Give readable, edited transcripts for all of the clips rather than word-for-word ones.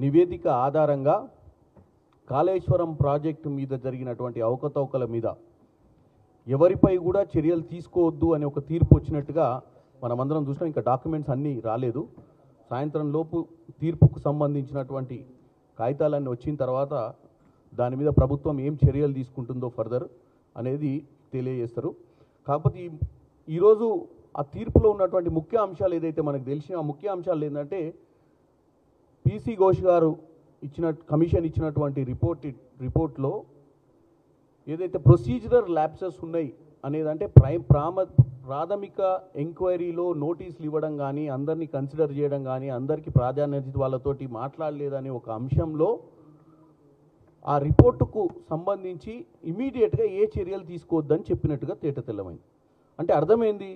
నివేదిక ఆధారంగా కాళేశ్వరం ప్రాజెక్టు మీద జరిగినటువంటి అవకతవకల మీద ఎవరిపై కూడా చర్యలు తీసుకోవద్దు అనే ఒక తీర్పు వచ్చినట్టుగా మనమందరం చూసినాం. ఇంకా డాక్యుమెంట్స్ అన్నీ రాలేదు. సాయంత్రం లోపు తీర్పుకు సంబంధించినటువంటి కాగితాలన్నీ వచ్చిన తర్వాత దాని మీద ప్రభుత్వం ఏం చర్యలు తీసుకుంటుందో ఫర్దర్ అనేది తెలియజేస్తారు. కాకపోతే ఈరోజు ఆ తీర్పులో ఉన్నటువంటి ముఖ్య అంశాలు ఏదైతే మనకు తెలిసిన ఆ ముఖ్య అంశాలు ఏంటంటే పీసీ ఘోష్ గారు కమిషన్ ఇచ్చినటువంటి రిపోర్ట్లో ఏదైతే ప్రొసీజరల్ ల్యాప్సెస్ ఉన్నాయి అనేదంటే ప్రాథమిక ఎంక్వైరీలో నోటీసులు ఇవ్వడం కానీ అందరినీ కన్సిడర్ చేయడం కానీ అందరికీ ప్రాధాన్యత వాళ్ళతోటి మాట్లాడలేదనే ఒక అంశంలో ఆ రిపోర్టుకు సంబంధించి ఇమీడియట్గా ఏ చర్యలు తీసుకోవద్దని చెప్పినట్టుగా తేటతెల్లమైంది. అంటే అర్థమైంది,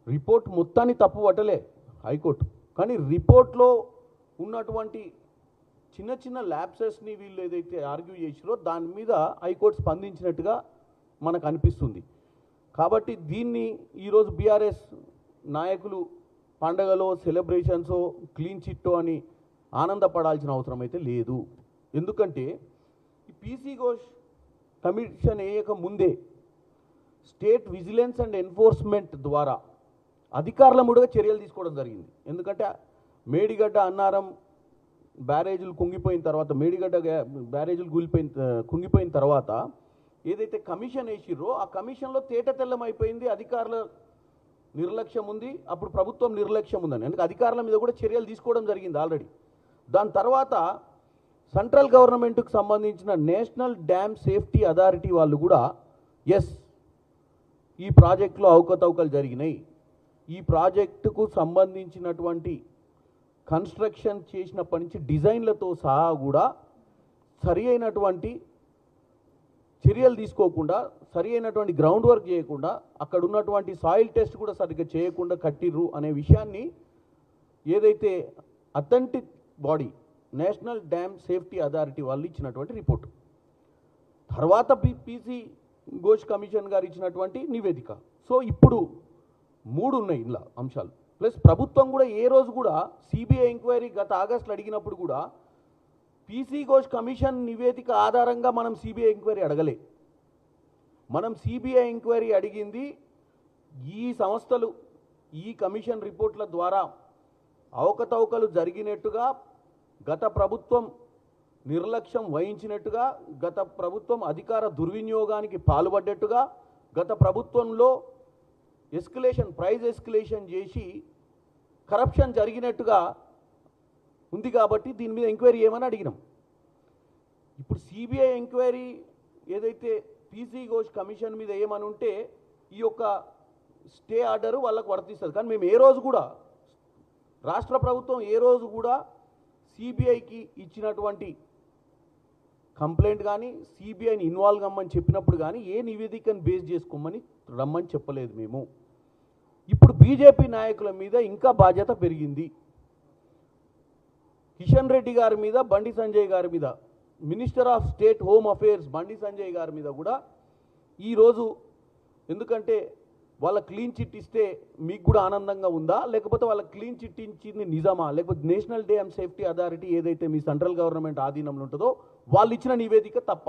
రిపోర్ట్ మొత్తాన్ని తప్పు పట్టలే హైకోర్టు, కానీ రిపోర్ట్లో ఉన్నటువంటి చిన్న చిన్న ల్యాప్సెస్ని వీళ్ళు ఏదైతే ఆర్గ్యూ చేసిరో దాని మీద హైకోర్టు స్పందించినట్టుగా మనకు అనిపిస్తుంది. కాబట్టి దీన్ని ఈరోజు బీఆర్ఎస్ నాయకులు పండగలో సెలబ్రేషన్సో క్లీన్ చిట్టో అని ఆనందపడాల్సిన అవసరం అయితే లేదు. ఎందుకంటే ఈ పీసీ ఘోష్ కమిషన్ వేయక ముందే స్టేట్ విజిలెన్స్ అండ్ ఎన్ఫోర్స్మెంట్ ద్వారా అధికారుల ముడుగా చర్యలు తీసుకోవడం జరిగింది. ఎందుకంటే మేడిగడ్డ అన్నారం బ్యారేజీలు కుంగిపోయిన తర్వాత మేడిగడ్డ బ్యారేజీలు కుంగిపోయిన తర్వాత ఏదైతే కమిషన్ వేసిర్రో ఆ కమిషన్లో తేటతెల్లం అయిపోయింది. అధికారుల నిర్లక్ష్యం ఉంది, అప్పుడు ప్రభుత్వం నిర్లక్ష్యం ఉందని. అందుకే అధికారుల మీద కూడా చర్యలు తీసుకోవడం జరిగింది ఆల్రెడీ. దాని తర్వాత సెంట్రల్ గవర్నమెంట్కి సంబంధించిన నేషనల్ డ్యామ్ సేఫ్టీ అథారిటీ వాళ్ళు కూడా ఎస్ ఈ ప్రాజెక్టులో అవకతవకలు జరిగినాయి, ఈ ప్రాజెక్టుకు సంబంధించినటువంటి కన్స్ట్రక్షన్ చేసినప్పటి నుంచి డిజైన్లతో సహా కూడా సరి అయినటువంటి చర్యలు తీసుకోకుండా సరి అయినటువంటి గ్రౌండ్ వర్క్ చేయకుండా అక్కడ ఉన్నటువంటి సాయిల్ టెస్ట్ కూడా సరిగ్గా చేయకుండా కట్టిర్రు అనే విషయాన్ని ఏదైతే authentic body national dam safety authority వాళ్ళు ఇచ్చినటువంటి రిపోర్టు తర్వాత పీసీ ఘోష్ కమిషన్ గారు ఇచ్చినటువంటి నివేదిక. సో ఇప్పుడు 3 ఉన్నాయి ఇలా అంశాలు. ప్లస్ ప్రభుత్వం కూడా ఏ రోజు కూడా సిబిఐ ఎంక్వైరీ గత ఆగస్టులో అడిగినప్పుడు కూడా పీసీ ఘోష్ కమిషన్ నివేదిక ఆధారంగా మనం సిబిఐ ఎంక్వైరీ అడగలే. మనం సిబిఐ ఎంక్వైరీ అడిగింది ఈ సంస్థలు ఈ కమిషన్ రిపోర్ట్ల ద్వారా అవకతవకలు జరిగినట్టుగా గత ప్రభుత్వం నిర్లక్ష్యం వహించినట్టుగా గత ప్రభుత్వం అధికార దుర్వినియోగానికి పాల్పడ్డట్టుగా గత ప్రభుత్వంలో ప్రైజ్ ఎస్కలేషన్ చేసి కరప్షన్ జరిగినట్టుగా ఉంది. కాబట్టి దీని మీద ఎంక్వైరీ ఏమని అడిగినాం. ఇప్పుడు సిబిఐ ఎంక్వైరీ ఏదైతే పీసీ ఘోష్ కమిషన్ మీద ఏమని ఉంటే ఈ యొక్క స్టే ఆర్డరు వాళ్ళకు వర్తిస్తుంది. కానీ మేము ఏ రోజు కూడా రాష్ట్ర ప్రభుత్వం ఏ రోజు కూడా సిబిఐకి ఇచ్చినటువంటి కంప్లైంట్ కానీ సిబిఐని ఇన్వాల్వ్ కమ్మని చెప్పినప్పుడు కానీ ఏ నివేదికను బేస్ చేసుకోమని రమ్మని చెప్పలేదు మేము. ఇప్పుడు బీజేపీ నాయకుల మీద ఇంకా బాధ్యత పెరిగింది. కిషన్ రెడ్డి గారి మీద, బండి సంజయ్ గారి మీద, minister of state home affairs Bandi Sanjay గారి మీద కూడా ఈరోజు ఎందుకంటే వాళ్ళ క్లీన్ చిట్ ఇస్తే మీకు కూడా ఆనందంగా ఉందా, లేకపోతే వాళ్ళ క్లీన్ చిట్ ఇచ్చింది నిజమా, లేకపోతే నేషనల్ డ్యామ్ సేఫ్టీ అథారిటీ ఏదైతే మీ సెంట్రల్ గవర్నమెంట్ ఆధీనంలో ఉంటుందో వాళ్ళు ఇచ్చిన నివేదిక తప్ప,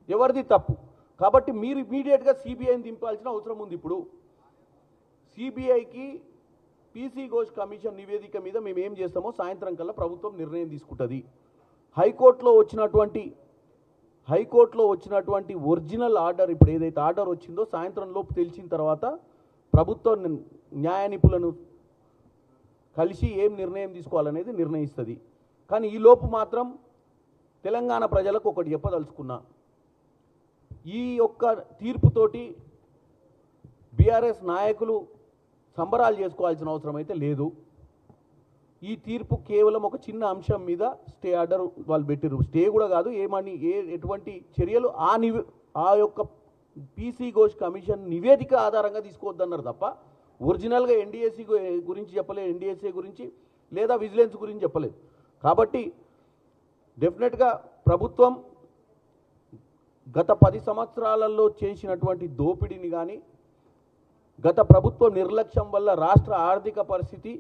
ఎవరిది తప్పు? కాబట్టి మీరు ఇమీడియట్గా సిబిఐని దింపాల్సిన అవసరం ఉంది. ఇప్పుడు సిబిఐకి పీసీ ఘోష్ కమిషన్ నివేదిక మీద మేము ఏం చేస్తామో సాయంత్రం కల్లా ప్రభుత్వం నిర్ణయం తీసుకుంటుంది. హైకోర్టులో వచ్చినటువంటి ఒరిజినల్ ఆర్డర్ ఇప్పుడు ఏదైతే ఆర్డర్ వచ్చిందో సాయంత్రం లోపు తెలిసిన తర్వాత ప్రభుత్వం న్యాయ నిపుణులను కలిసి ఏం నిర్ణయం తీసుకోవాలనేది నిర్ణయిస్తుంది. కానీ ఈ లోపు మాత్రం తెలంగాణ ప్రజలకు ఒకటి చెప్పదలుచుకున్నా, ఈ యొక్క తీర్పుతోటి బీఆర్ఎస్ నాయకులు సంబరాలు చేసుకోవాల్సిన అవసరం అయితే లేదు. ఈ తీర్పు కేవలం ఒక చిన్న అంశం మీద స్టే ఆర్డర్ వాళ్ళు పెట్టారు. స్టే కూడా కాదు, ఎటువంటి చర్యలు ఆ యొక్క పీసీ ఘోష్ కమిషన్ నివేదిక ఆధారంగా తీసుకోవద్దన్నారు తప్ప ఒరిజినల్గా ఎన్డీఎస్సీ గురించి చెప్పలేదు, ఎన్డీఎస్ఏ గురించి లేదా విజిలెన్స్ గురించి చెప్పలేదు. కాబట్టి డెఫినెట్గా ప్రభుత్వం గత 10 సంవత్సరాలలో చేసినటువంటి దోపిడీని కానీ గత ప్రభుత్వ నిర్లక్ష్యం వల్ల రాష్ట్ర ఆర్థిక పరిస్థితి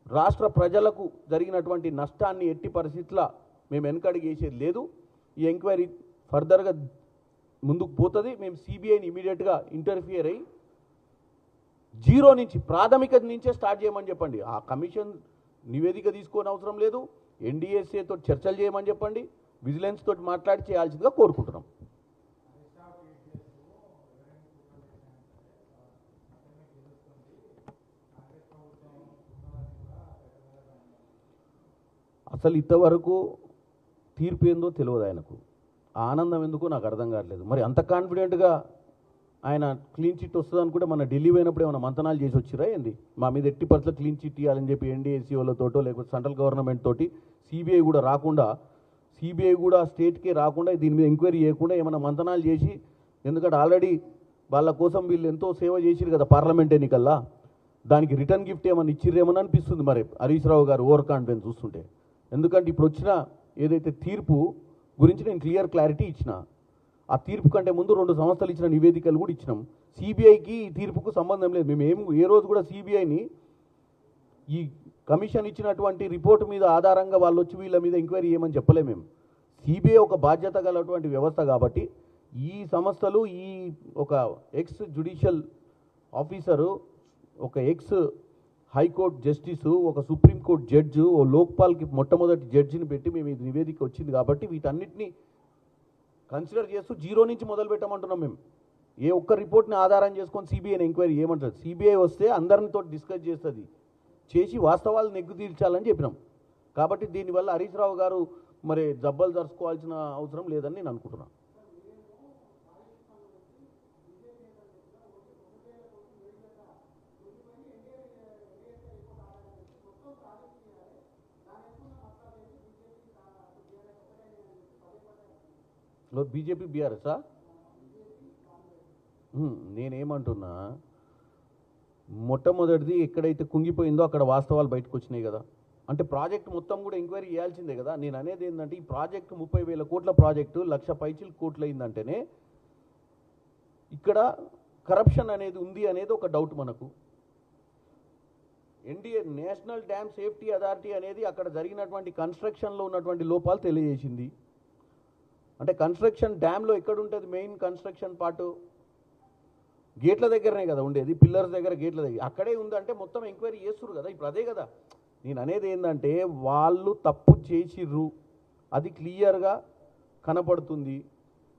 రాష్ట్ర ప్రజలకు జరిగినటువంటి నష్టాన్ని ఎట్టి పరిస్థితుల్లో మేము వెనకడుగు వేసేది లేదు. ఈ ఎంక్వైరీ ఫర్దర్గా ముందుకు పోతుంది. మేము సిబిఐని ఇమీడియట్గా ఇంటర్ఫియర్ అయ్యి జీరో నుంచి ప్రాథమిక నుంచే స్టార్ట్ చేయమని చెప్పండి. ఆ కమిషన్ నివేదిక తీసుకోని అవసరం లేదు. ఎన్డీఎస్ఏతో చర్చలు చేయమని చెప్పండి. విజిలెన్స్ తోటి మాట్లాడి చేయాల్సిందిగా కోరుకుంటున్నాం. అసలు ఇంతవరకు తీర్పు ఏందో తెలియదు ఆయనకు. ఆ ఆనందం ఎందుకో నాకు అర్థం కావట్లేదు. మరి అంత కాన్ఫిడెంట్గా ఆయన క్లీన్ చిట్ వస్తుంది అనుకుంటే మన ఢిల్లీ పోయినప్పుడు ఏమైనా మంతనాలు చేసి వచ్చిరా ఏంది? మా మీద ఎట్టి పరిస్థితుల్లో క్లీన్ చిట్ ఇవ్వాలని చెప్పి ఎన్డీఎస్సీ వాళ్ళతోటో లేకపోతే సెంట్రల్ గవర్నమెంట్ తోటి సిబిఐ కూడా రాకుండా, సిబిఐ కూడా స్టేట్కే రాకుండా దీని మీద ఎంక్వైరీ చేయకుండా ఏమైనా మంతనాలు చేసి, ఎందుకంటే ఆల్రెడీ వాళ్ళ కోసం వీళ్ళు ఎంతో సేవ చేసిరు కదా పార్లమెంట్ ఎన్నికల్లా, దానికి రిటర్న్ గిఫ్ట్ ఏమైనా ఇచ్చిర్రేమని అనిపిస్తుంది మరి హరీష్ రావు గారు ఓవర్ కాన్ఫిడెన్స్ చూస్తుంటే. ఎందుకంటే ఇప్పుడు వచ్చిన ఏదైతే తీర్పు గురించి నేను క్లారిటీ ఇచ్చిన, ఆ తీర్పు కంటే ముందు 2 సంస్థలు ఇచ్చిన నివేదికలు కూడా ఇచ్చినాం. సిబిఐకి ఈ తీర్పుకు సంబంధం లేదు. మేము ఏ రోజు కూడా సిబిఐని ఈ కమిషన్ ఇచ్చినటువంటి రిపోర్టు మీద ఆధారంగా వాళ్ళు వచ్చి వీళ్ళ మీద ఎంక్వైరీ చేయమని చెప్పలేము. మేము సిబిఐ ఒక బాధ్యత గలటువంటి వ్యవస్థ కాబట్టి ఈ సంస్థలు ఈ ఒక ఎక్స్ జ్యుడిషియల్ ఆఫీసరు, ఒక ఎక్స్ హైకోర్టు జస్టిసు, ఒక సుప్రీంకోర్టు జడ్జు, ఓ లోక్పాల్కి మొట్టమొదటి జడ్జిని పెట్టి మేము ఇది నివేదిక వచ్చింది కాబట్టి వీటన్నిటిని కన్సిడర్ చేస్తూ జీరో నుంచి మొదలు పెట్టమంటున్నాం. మేము ఏ ఒక్క రిపోర్ట్ని ఆధారం చేసుకొని సిబిఐని ఎంక్వైరీ చేయమంటారు. సిబిఐ వస్తే అందరితో డిస్కస్ చేస్తుంది, చేసి వాస్తవాలు నెగ్గు తీర్చాలని చెప్పినాం. కాబట్టి దీనివల్ల హరీష్ రావు గారు మరి జబ్బలు జరుచుకోవాల్సిన అవసరం లేదని నేను అనుకుంటున్నాను. బీజేపీ బీఆర్ఎస్ఆ? నేనేమంటున్నా, మొట్టమొదటిది ఎక్కడైతే కుంగిపోయిందో అక్కడ వాస్తవాలు బయటకు వచ్చినాయి కదా. అంటే ప్రాజెక్ట్ మొత్తం కూడా ఎంక్వైరీ చేయాల్సిందే కదా. నేను అనేది ఏంటంటే ఈ ప్రాజెక్టు 30,000 కోట్ల ప్రాజెక్టు 1,00,000 పైచిల్ కోట్లు అయిందంటేనే ఇక్కడ కరప్షన్ అనేది ఉంది అనేది ఒక డౌట్ మనకు. NDA national dam safety authority అనేది అక్కడ జరిగినటువంటి కన్స్ట్రక్షన్లో ఉన్నటువంటి లోపాలు తెలియజేసింది. అంటే కన్స్ట్రక్షన్ డ్యామ్లో ఎక్కడ ఉంటుంది? మెయిన్ కన్స్ట్రక్షన్ పార్టు గేట్ల దగ్గరనే కదా ఉండేది, పిల్లర్స్ దగ్గర, గేట్ల దగ్గర అక్కడే ఉందంటే మొత్తం ఎంక్వైరీ చేస్తున్నారు కదా. ఇప్పుడు అదే కదా నేను అనేది ఏంటంటే వాళ్ళు తప్పు చేసిర్రు, అది క్లియర్గా కనపడుతుంది.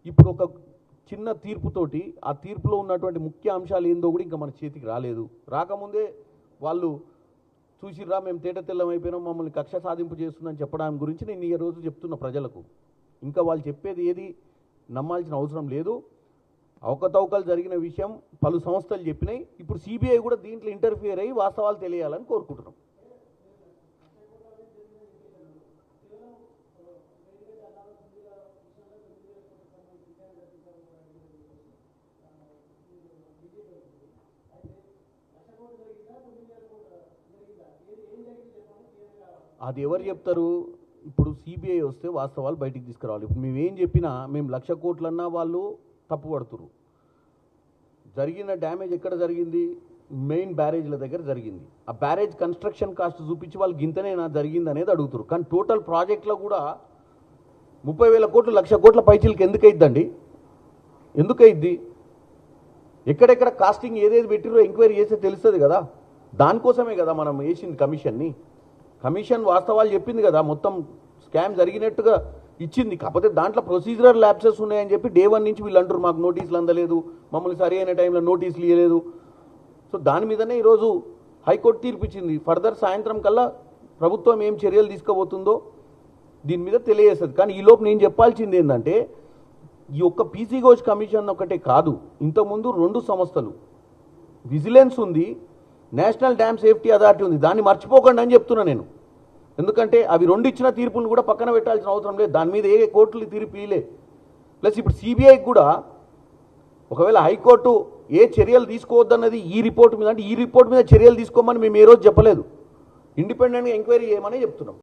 ఇప్పుడు ఒక చిన్న తీర్పుతోటి ఆ తీర్పులో ఉన్నటువంటి ముఖ్య అంశాలు ఏందో కూడా ఇంకా మన చేతికి రాలేదు. రాకముందే వాళ్ళు చూసిర్రా మేము తేట తెల్లం అయిపోయినాం, మమ్మల్ని కక్ష సాధింపు చేస్తుందని చెప్పడానికి గురించి నేను ఈ రోజు చెప్తున్న ప్రజలకు. ఇంకా వాళ్ళు చెప్పేది ఏది నమ్మాల్సిన అవసరం లేదు. అవకతవకలు జరిగిన విషయం పలు సంస్థలు చెప్పినాయి. ఇప్పుడు సిబిఐ కూడా దీంట్లో ఇంటర్ఫియర్ అయ్యి వాస్తవాలు తెలియాలని కోరుకుంటున్నాం. అది ఎవరు చెప్తారు? ఇప్పుడు సిబిఐ వస్తే వాస్తవాలు బయటికి తీసుకురావాలి. ఇప్పుడు మేమేం చెప్పినా మేము 1,00,000 కోట్లన్నా వాళ్ళు తప్పుపడుతున్నారు. జరిగిన డ్యామేజ్ ఎక్కడ జరిగింది? మెయిన్ బ్యారేజ్ల దగ్గర జరిగింది. ఆ బ్యారేజ్ కన్స్ట్రక్షన్ కాస్ట్ చూపించి వాళ్ళు గింతనేనా జరిగింది అనేది అడుగుతారు. కానీ టోటల్ ప్రాజెక్ట్లో కూడా 30,000 కోట్లు 1,00,000 కోట్ల పైచీలకి ఎందుకు అయిద్దండి? ఎందుకు అయిద్ది? ఎక్కడెక్కడ కాస్టింగ్ ఏదేది పెట్టిరో ఎంక్వైరీ చేస్తే తెలుస్తుంది కదా. దానికోసమే కదా మనం వేసింది కమిషన్ని. కమిషన్ వాస్తవాలు చెప్పింది కదా, మొత్తం స్కామ్ జరిగినట్టుగా ఇచ్చింది. కాకపోతే దాంట్లో ప్రొసీజరల్ ల్యాప్సెస్ ఉన్నాయని చెప్పి డే 1 నుంచి వీళ్ళు అంటారు మాకు నోటీసులు అందలేదు, మమ్మల్ని సరి అయిన టైంలో నోటీసులు ఇవ్వలేదు. సో దాని మీదనే ఈరోజు హైకోర్టు తీర్పు ఇచ్చింది. ఫర్దర్ సాయంత్రం కల్లా ప్రభుత్వం ఏం చర్యలు తీసుకోబోతుందో దీని మీద తెలియజేస్తుంది. కానీ ఈలోపు నేను చెప్పాల్సింది ఏంటంటే ఈ ఒక్క పీసీ ఘోష్ కమిషన్ ఒకటే కాదు, ఇంతకుముందు 2 సంస్థలు, విజిలెన్స్ ఉంది, నేషనల్ డ్యామ్ సేఫ్టీ అథారిటీ ఉంది. దాన్ని మర్చిపోకండి అని చెప్తున్నా నేను. ఎందుకంటే అవి 2 ఇచ్చిన తీర్పులను కూడా పక్కన పెట్టాల్సిన అవసరం లేదు. దాని మీద ఏ కోర్టులు తీర్పు ఇలే. ప్లస్ ఇప్పుడు సిబిఐకి కూడా ఒకవేళ హైకోర్టు ఏ చర్యలు తీసుకోవద్దన్నది ఈ రిపోర్ట్ మీద, అంటే ఈ రిపోర్ట్ మీద చర్యలు తీసుకోమని మేము ఏ రోజు చెప్పలేదు. ఇండిపెండెంట్గా ఎంక్వైరీ చేయమని చెప్తున్నాం.